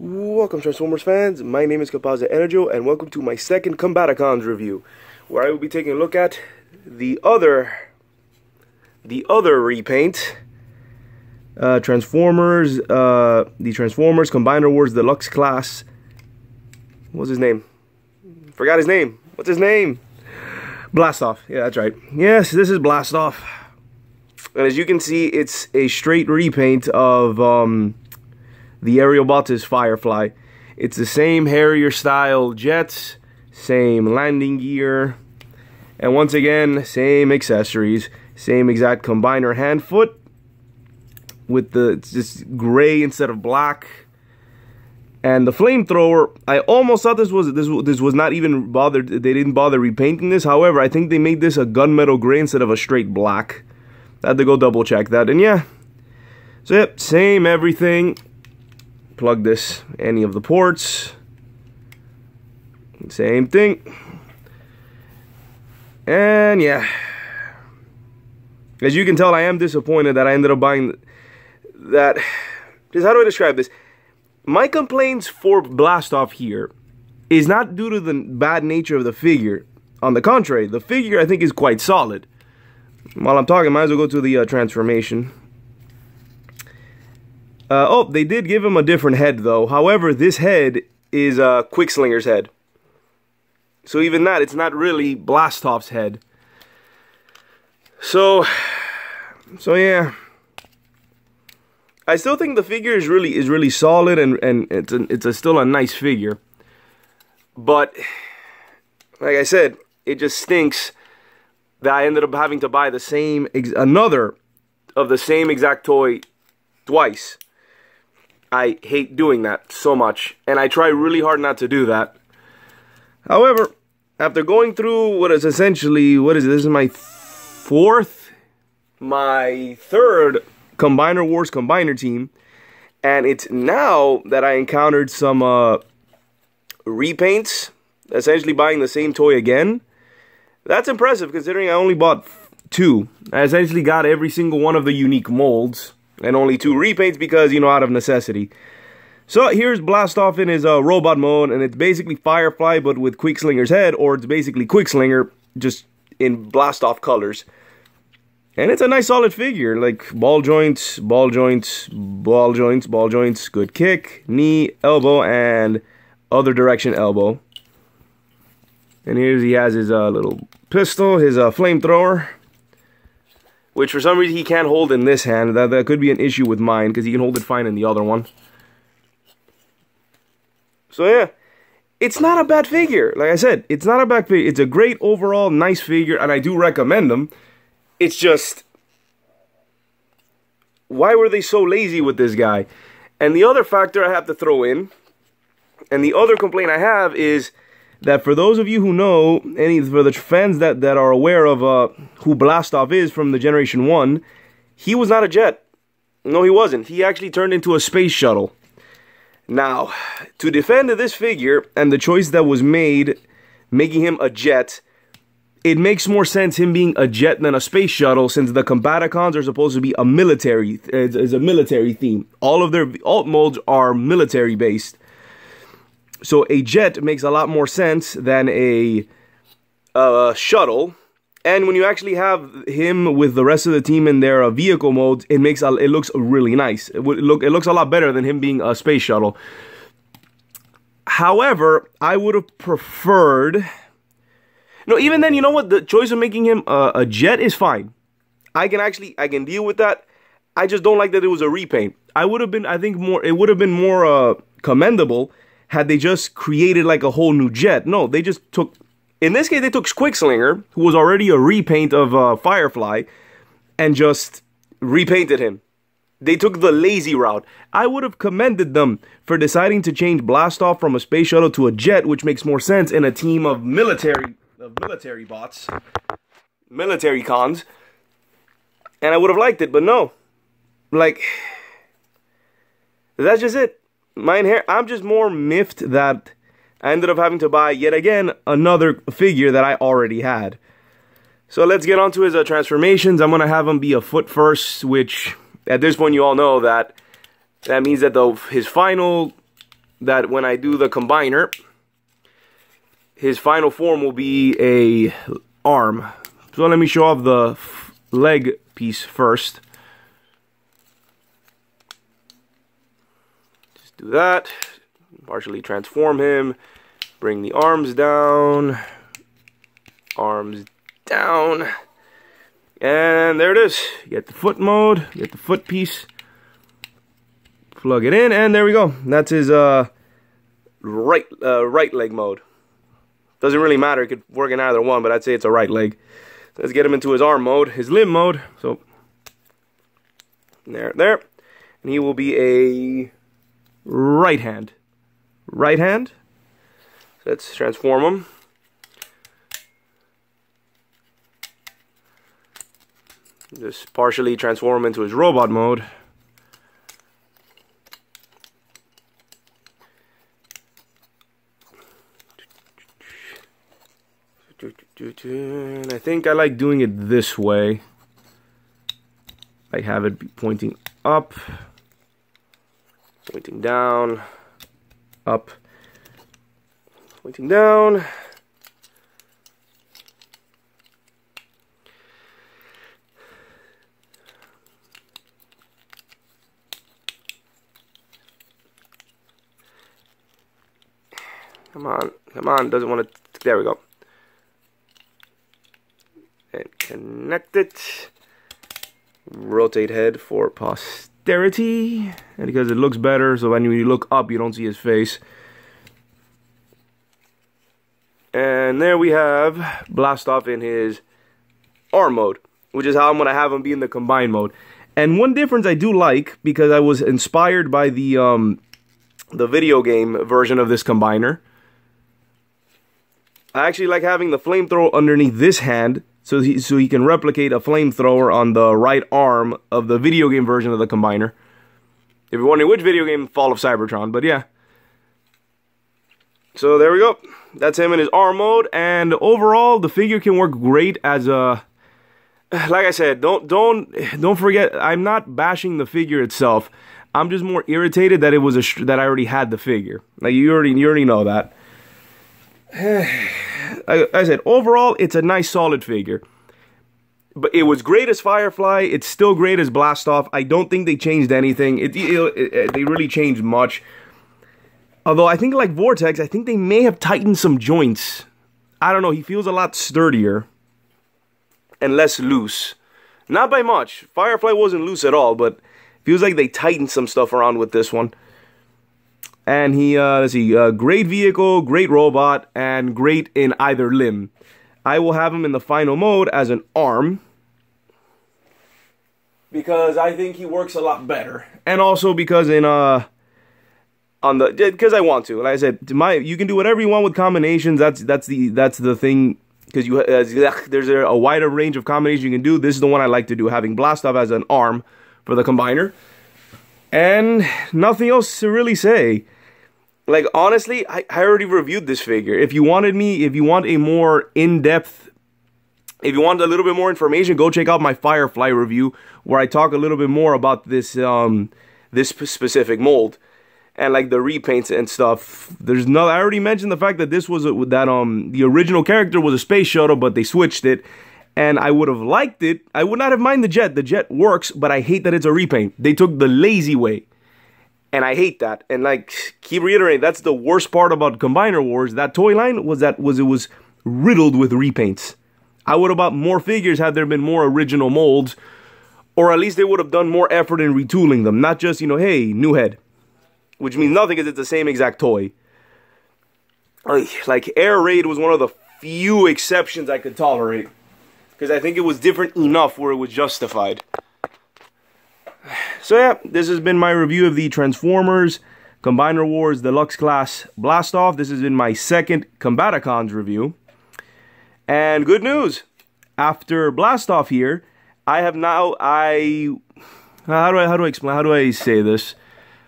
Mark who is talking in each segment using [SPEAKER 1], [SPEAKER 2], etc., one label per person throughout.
[SPEAKER 1] Welcome, Transformers fans. My name is Composite EnerJoe, and welcome to my second Combaticons review, where I will be taking a look at the other repaint, the Transformers Combiner Wars Deluxe class. What's his name? Forgot his name. What's his name? Blastoff. Yeah, that's right. Yes, this is Blastoff. And as you can see, it's a straight repaint of the aerial bots is Firefly. It's the same Harrier style jets, same landing gear, and once again, same accessories, same exact combiner hand foot with it's just gray instead of black. And the flamethrower, I almost thought this was not even bothered. They didn't bother repainting this. However, I think they made this a gunmetal gray instead of a straight black. I had to go double check that, and yeah. So yep, same everything. Plug this, any of the ports. Same thing. And yeah. As you can tell, I am disappointed that I ended up buying that. Just how do I describe this? My complaints for Blastoff here is not due to the bad nature of the figure. On the contrary, the figure I think is quite solid. While I'm talking, might as well go to the transformation. Oh, they did give him a different head, though. However, this head is Quickslinger's head. So even that, it's not really Blastoff's head. So yeah. I still think the figure is really solid, and it's still a nice figure. But like I said, it just stinks that I ended up having to buy another of the same exact toy twice. I hate doing that so much, and I try really hard not to do that. However, after going through this is my third Combiner Wars Combiner team, and it's now that I encountered some repaints, essentially buying the same toy again. That's impressive considering I only bought 2. I essentially got every single one of the unique molds, and only 2 repaints because, you know, out of necessity. So here's Blastoff in his robot mode, and it's basically Firefly but with Quickslinger's head, or it's basically Quickslinger just in Blastoff colors. And it's a nice solid figure, like ball joints, ball joints, ball joints, ball joints, good kick, knee, elbow, and other direction elbow. And he has his little pistol, his flamethrower, which for some reason he can't hold in this hand. That could be an issue with mine, because he can hold it fine in the other one. So yeah, it's not a bad figure. Like I said, it's not a bad figure. It's a great overall nice figure, and I do recommend them. It's just, why were they so lazy with this guy? And the other factor I have to throw in, and the other complaint I have is that for those of you who know, for the fans that are aware of who Blastoff is from the Generation 1, he was not a jet. No, he wasn't. He actually turned into a space shuttle. Now, to defend this figure and the choice that was made, making him a jet, it makes more sense him being a jet than a space shuttle, since the Combaticons are supposed to be a military, it's a military theme. All of their alt molds are military based. So a jet makes a lot more sense than a shuttle. And when you actually have him with the rest of the team in their vehicle modes, it looks really nice. It looks a lot better than him being a space shuttle. However, I would have preferred... No, even then, you know what? The choice of making him a jet is fine. I can deal with that. I just don't like that it was a repaint. It would have been more commendable had they just created like a whole new jet. No, they just took... In this case, they took Quickslinger, who was already a repaint of Firefly, and just repainted him. They took the lazy route. I would have commended them for deciding to change Blastoff from a space shuttle to a jet, which makes more sense in a team of military bots, military cons. And I would have liked it, but no. Like, that's just it. I'm just more miffed that I ended up having to buy, yet again, another figure that I already had. So let's get on to his transformations. I'm going to have him be a foot first, which at this point you all know that means that his final that when I do the combiner, his final form will be a arm. So let me show off the leg piece first. Just do that. Partially transform him. Bring the arms down. Arms down. And there it is. You get the foot mode. You get the foot piece. Plug it in, and there we go. That's his right leg mode. Doesn't really matter. It could work in either one, but I'd say it's a right leg. So let's get him into his arm mode, his limb mode. So there, and he will be a right hand. Right hand. So let's transform him. Just partially transform him into his robot mode. And I think I like doing it this way. I have it be pointing up, pointing down, up, pointing down. Come on, come on, doesn't want to, there we go. And connect it. Rotate head for posterity. And because it looks better, so when you look up, you don't see his face. And there we have Blast Off in his arm mode, which is how I'm going to have him be in the combine mode. And one difference I do like, because I was inspired by the video game version of this combiner, I actually like having the flamethrower underneath this hand, so he can replicate a flamethrower on the right arm of the video game version of the combiner. If you're wondering which video game, Fall of Cybertron, but yeah. So there we go. That's him in his arm mode, and overall the figure can work great as a. Like I said, don't forget, I'm not bashing the figure itself. I'm just more irritated that it was that I already had the figure. Like you already know that. I said, overall, it's a nice, solid figure. But it was great as Firefly. It's still great as Blast Off. I don't think they changed anything. They really changed much. Although, I think like Vortex, I think they may have tightened some joints. I don't know. He feels a lot sturdier and less loose. Not by much. Firefly wasn't loose at all, but feels like they tightened some stuff around with this one. And he, let's see, great vehicle, great robot, and great in either limb. I will have him in the final mode as an arm, because I think he works a lot better. And also because because I want to. Like I said, you can do whatever you want with combinations. That's the thing, because there's a wider range of combinations you can do. This is the one I like to do, having Blast Off as an arm for the combiner. And nothing else to really say. Like, honestly, I already reviewed this figure. If you want a more in-depth, if you want a little bit more information, go check out my Firefly review, where I talk a little bit more about this this specific mold and like the repaints and stuff. I already mentioned the fact that this was the original character was a space shuttle, but they switched it. And I would have liked it. I would not have minded the jet. The jet works, but I hate that it's a repaint. They took the lazy way. And I hate that. And like, keep reiterating, that's the worst part about Combiner Wars. That toy line was it was riddled with repaints. I would have bought more figures had there been more original molds. Or at least they would have done more effort in retooling them. Not just, hey, new head. Which means nothing because it's the same exact toy. Like, Air Raid was one of the few exceptions I could tolerate. Because I think it was different enough where it was justified. So yeah, this has been my review of the Transformers Combiner Wars Deluxe Class Blast Off. This has been my second Combaticons review. And good news! After Blast Off here, I have now, how do I explain, how do I say this?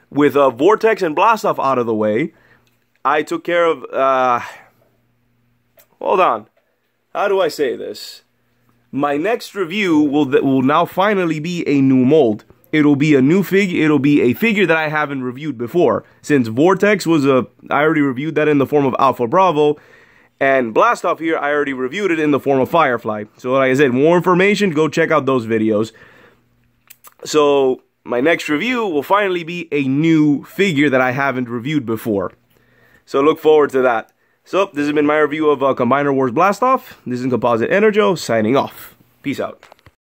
[SPEAKER 1] With Vortex and Blast Off out of the way, I took care of, hold on. How do I say this? My next review will now finally be a new mold. it'll be a new figure. It'll be a figure that I haven't reviewed before. Since Vortex was I already reviewed that in the form of Alpha Bravo. And Blastoff here, I already reviewed it in the form of Firefly. So like I said, more information, go check out those videos. So my next review will finally be a new figure that I haven't reviewed before. So look forward to that. So this has been my review of Combiner Wars Blastoff. This is Composite EnerJoe signing off. Peace out.